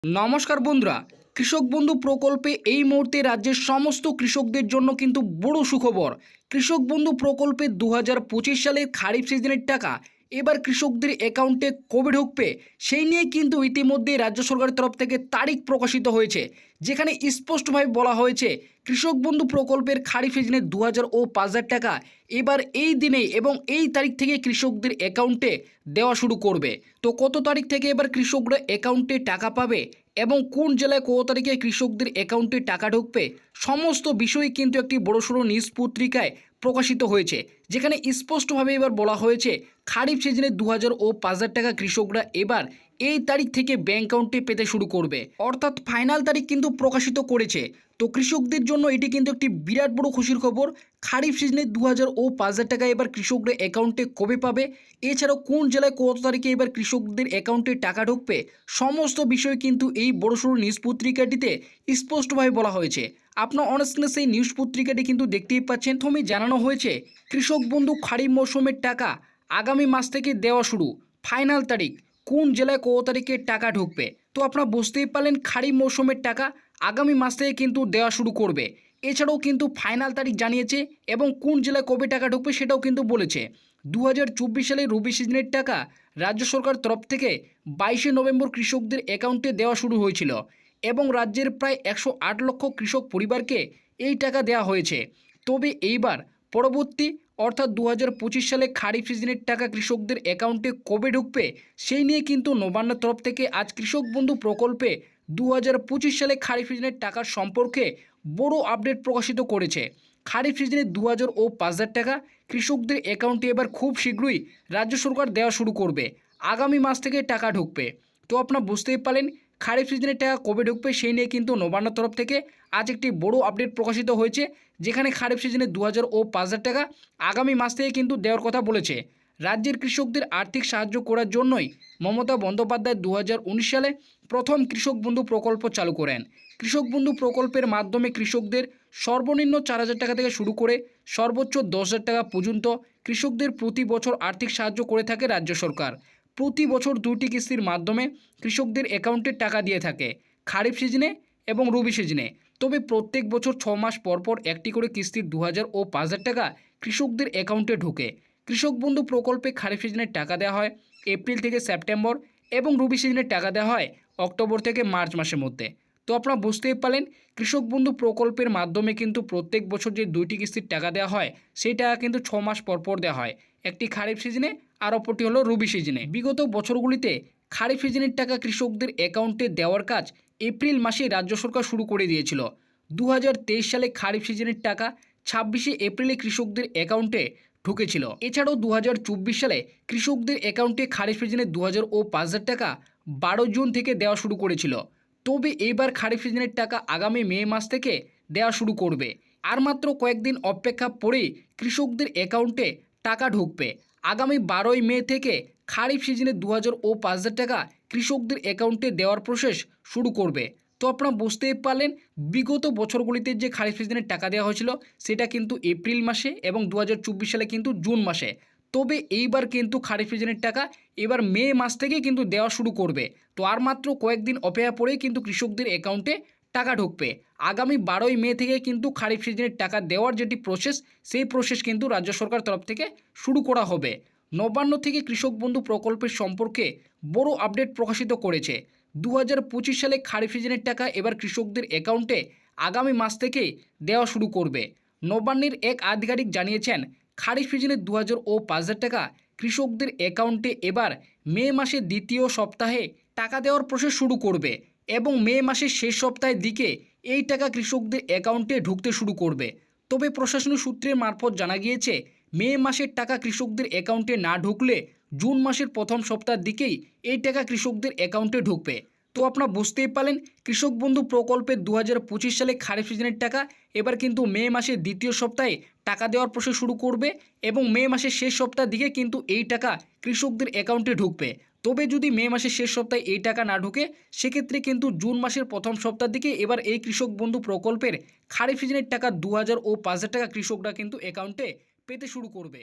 নমস্কার বন্ধুরা, কৃষক বন্ধু প্রকল্পে এই মুহূর্তে রাজ্যের সমস্ত কৃষকদের জন্য কিন্তু বড় সুখবর। কৃষক বন্ধু প্রকল্পে 2025 সালের খারিফ সিজনের টাকা এবার কৃষকদের অ্যাকাউন্টে কবে ঢুকবে সেই নিয়ে কিন্তু ইতিমধ্যে রাজ্য সরকারের তরফ থেকে তারিখ প্রকাশিত হয়েছে, যেখানে স্পষ্টভাবে বলা হয়েছে কৃষক বন্ধু প্রকল্পের খারিফ সিজনে 2000 ও 5000 টাকা এবার এই দিনে এবং এই তারিখ থেকে কৃষকদের অ্যাকাউন্টে দেওয়া শুরু করবে। তো কত তারিখ থেকে এবার কৃষকরা অ্যাকাউন্টে টাকা পাবে এবং কোন জেলায় কত তারিখে কৃষকদের অ্যাকাউন্টে টাকা ঢুকবে সমস্ত বিষয় কিন্তু একটি বড়সড় নিউজ পত্রিকায় প্রকাশিত হয়েছে, যেখানে স্পষ্টভাবে এবার বলা হয়েছে খারিফ সিজনে 2000 ও 5000 টাকা কৃষকরা এবার এই তারিখ থেকে ব্যাংক অ্যাকাউন্টে পেতে শুরু করবে, অর্থাৎ ফাইনাল তারিখ কিন্তু প্রকাশিত করেছে। তো কৃষকদের জন্য এটি কিন্তু একটি বিরাট বড় খুশির খবর। খারিফ সিজনে 2000 ও 5000 টাকা এবার কৃষকরা অ্যাকাউন্টে কবে পাবে, এছাড়াও কোন জেলায় কত তারিখে এবার কৃষকদের অ্যাকাউন্টে টাকা ঢুকবে সমস্ত বিষয় কিন্তু এই বড়সড় নিউজ পত্রিকাটিতে স্পষ্টভাবে বলা হয়েছে। আপনার অনস্ক্রিনে সেই নিউজ পত্রিকাটি কিন্তু দেখতেই পাচ্ছেন। প্রথমে জানানো হয়েছে কৃষক বন্ধু খারিফ মৌসুমের টাকা আগামী মাস থেকে দেওয়া শুরু, ফাইনাল তারিখ কোন জেলায় কত তারিখে টাকা ঢুকবে। তো আপনারা বুঝতেই পারলেন খারিফ মৌসুমের টাকা আগামী মাস থেকে কিন্তু দেওয়া শুরু করবে। এছাড়াও কিন্তু ফাইনাল তারিখ জানিয়েছে এবং কোন জেলায় কবে টাকা ঢুকবে সেটাও কিন্তু বলেছে। 2024 সালে রবি সিজনের টাকা রাজ্য সরকার তরফ থেকে 22শে নভেম্বর কৃষকদের অ্যাকাউন্টে দেওয়া শুরু হয়েছিল এবং রাজ্যের প্রায় 108 লক্ষ কৃষক পরিবারকে এই টাকা দেওয়া হয়েছে। তবে এইবার পরবর্তী অর্থাৎ 2025 সালে খারিফ সিজনের টাকা কৃষকদের অ্যাকাউন্টে কবে ঢুকবে সেই নিয়ে কিন্তু নবান্নের তরফ থেকে আজ কৃষক বন্ধু প্রকল্পে 2025 সালে খারিফ সিজনের টাকার সম্পর্কে বড় আপডেট প্রকাশিত করেছে। খারিফ সিজনে 2000 ও 5000 টাকা কৃষকদের অ্যাকাউন্টে এবার খুব শীঘ্রই রাজ্য সরকার দেওয়া শুরু করবে, আগামী মাস থেকে টাকা ঢুকবে। তো আপনারা বুঝতেই পারলেন খারিফ সিজনের টাকা কবে ঢুকবে সেই নিয়ে কিন্তু নবান্নের তরফ থেকে আজ একটি বড় আপডেট প্রকাশিত হয়েছে, যেখানে খারিফ সিজনে 2000 ও 5000 টাকা আগামী মাস থেকে কিন্তু দেওয়ার কথা বলেছে। রাজ্যের কৃষকদের আর্থিক সাহায্য করার জন্যই মমতা বন্দ্যোপাধ্যায় 2019 সালে প্রথম কৃষক বন্ধু প্রকল্প চালু করেন। কৃষক বন্ধু প্রকল্পের মাধ্যমে কৃষকদের সর্বনিম্ন 4000 টাকা থেকে শুরু করে সর্বোচ্চ 10,000 টাকা পর্যন্ত কৃষকদের প্রতি বছর আর্থিক সাহায্য করে থাকে রাজ্য সরকার। প্রতি বছর 2টি কিস্তির মাধ্যমে কৃষকদের অ্যাকাউন্টে টাকা দিয়ে থাকে, খারিফ সিজনে এবং রবি সিজনে। তবে প্রত্যেক বছর 6 মাস পরপর একটি করে কিস্তির 2000 ও 5000 টাকা কৃষকদের অ্যাকাউন্টে ঢোকে। কৃষক বন্ধু প্রকল্পে খারিফ সিজনের টাকা দেওয়া হয় এপ্রিল থেকে সেপ্টেম্বর এবং রবি সিজনের টাকা দেওয়া হয় অক্টোবর থেকে মার্চ মাসের মধ্যে। তো আপনারা বুঝতেই পারলেন কৃষক বন্ধু প্রকল্পের মাধ্যমে কিন্তু প্রত্যেক বছর যে 2টি কিস্তির টাকা দেওয়া হয় সেই টাকা কিন্তু 6 মাস পরপর দেওয়া হয়, একটি খারিফ সিজনে আর অপরটি হলো রবি সিজনে। বিগত বছরগুলিতে খারিফ সিজনের টাকা কৃষকদের অ্যাকাউন্টে দেওয়ার কাজ এপ্রিল মাসে রাজ্য সরকার শুরু করে দিয়েছিল। 2023 সালে খারিফ সিজনের টাকা 26শে এপ্রিলে কৃষকদের অ্যাকাউন্টে ঢুকেছিল। এছাড়াও 2024 সালে কৃষকদের অ্যাকাউন্টে খারিফ সিজনে 2000 ও 5000 টাকা 12 জুন থেকে দেওয়া শুরু করেছিল। তবে এইবার খারিফ সিজনের টাকা আগামী মে মাস থেকে দেওয়া শুরু করবে। আর মাত্র কয়েকদিন অপেক্ষা পরেই কৃষকদের অ্যাকাউন্টে টাকা ঢুকবে। আগামী 12ই মে থেকে খারিফ সিজনে 2000 ও 5000 টাকা কৃষকদের অ্যাকাউন্টে দেওয়ার প্রসেস শুরু করবে। তো আপনারা বুঝতেই পারলেন বিগত বছরগুলিতে যে খারিফ সিজনের টাকা দেওয়া হয়েছিল সেটা কিন্তু এপ্রিল মাসে এবং 2024 সালে কিন্তু জুন মাসে। তবে এইবার কিন্তু খারিফ সিজনের টাকা এবার মে মাস থেকে কিন্তু দেওয়া শুরু করবে। তো আর মাত্র কয়েকদিন অপেক্ষা পরেই কিন্তু কৃষকদের অ্যাকাউন্টে টাকা ঢুকবে। আগামী 12ই মে থেকে কিন্তু খারিফ সিজনের টাকা দেওয়ার যেটি প্রসেস সেই প্রসেস কিন্তু রাজ্য সরকার তরফ থেকে শুরু করা হবে। নবান্ন থেকে কৃষক বন্ধু প্রকল্পের সম্পর্কে বড় আপডেট প্রকাশিত করেছে। 2025 সালে খারিফ সিজনের টাকা এবার কৃষকদের অ্যাকাউন্টে আগামী মাস থেকে দেওয়া শুরু করবে। নবান্নের এক আধিকারিক জানিয়েছেন খারিফ সিজনে 2000 ও 5000 টাকা কৃষকদের অ্যাকাউন্টে এবার মে মাসের দ্বিতীয় সপ্তাহে টাকা দেওয়ার প্রসেস শুরু করবে এবং মে মাসের শেষ সপ্তাহের দিকে এই টাকা কৃষকদের অ্যাকাউন্টে ঢুকতে শুরু করবে। তবে প্রশাসনিক সূত্রের মারফত জানা গিয়েছে মে মাসের টাকা কৃষকদের অ্যাকাউন্টে না ঢুকলে জুন মাসের প্রথম সপ্তাহের দিকেই এই টাকা কৃষকদের অ্যাকাউন্টে ঢুকবে। তো আপনারা বুঝতেই পারলেন কৃষক বন্ধু প্রকল্পের 2025 সালে খারিফ সিজনের টাকা এবার কিন্তু মে মাসের দ্বিতীয় সপ্তাহে টাকা দেওয়ার প্রসেস শুরু করবে এবং মে মাসের শেষ সপ্তাহের দিকে কিন্তু এই টাকা কৃষকদের অ্যাকাউন্টে ঢুকবে। তবে যদি মে মাসের শেষ সপ্তাহে এই টাকা না ঢুকে সেক্ষেত্রে কিন্তু জুন মাসের প্রথম সপ্তাহের দিকে এবার এই কৃষক বন্ধু প্রকল্পের খারিফ সিজনের টাকা 2000 ও 5000 টাকা কৃষকরা কিন্তু অ্যাকাউন্টে পেতে শুরু করবে।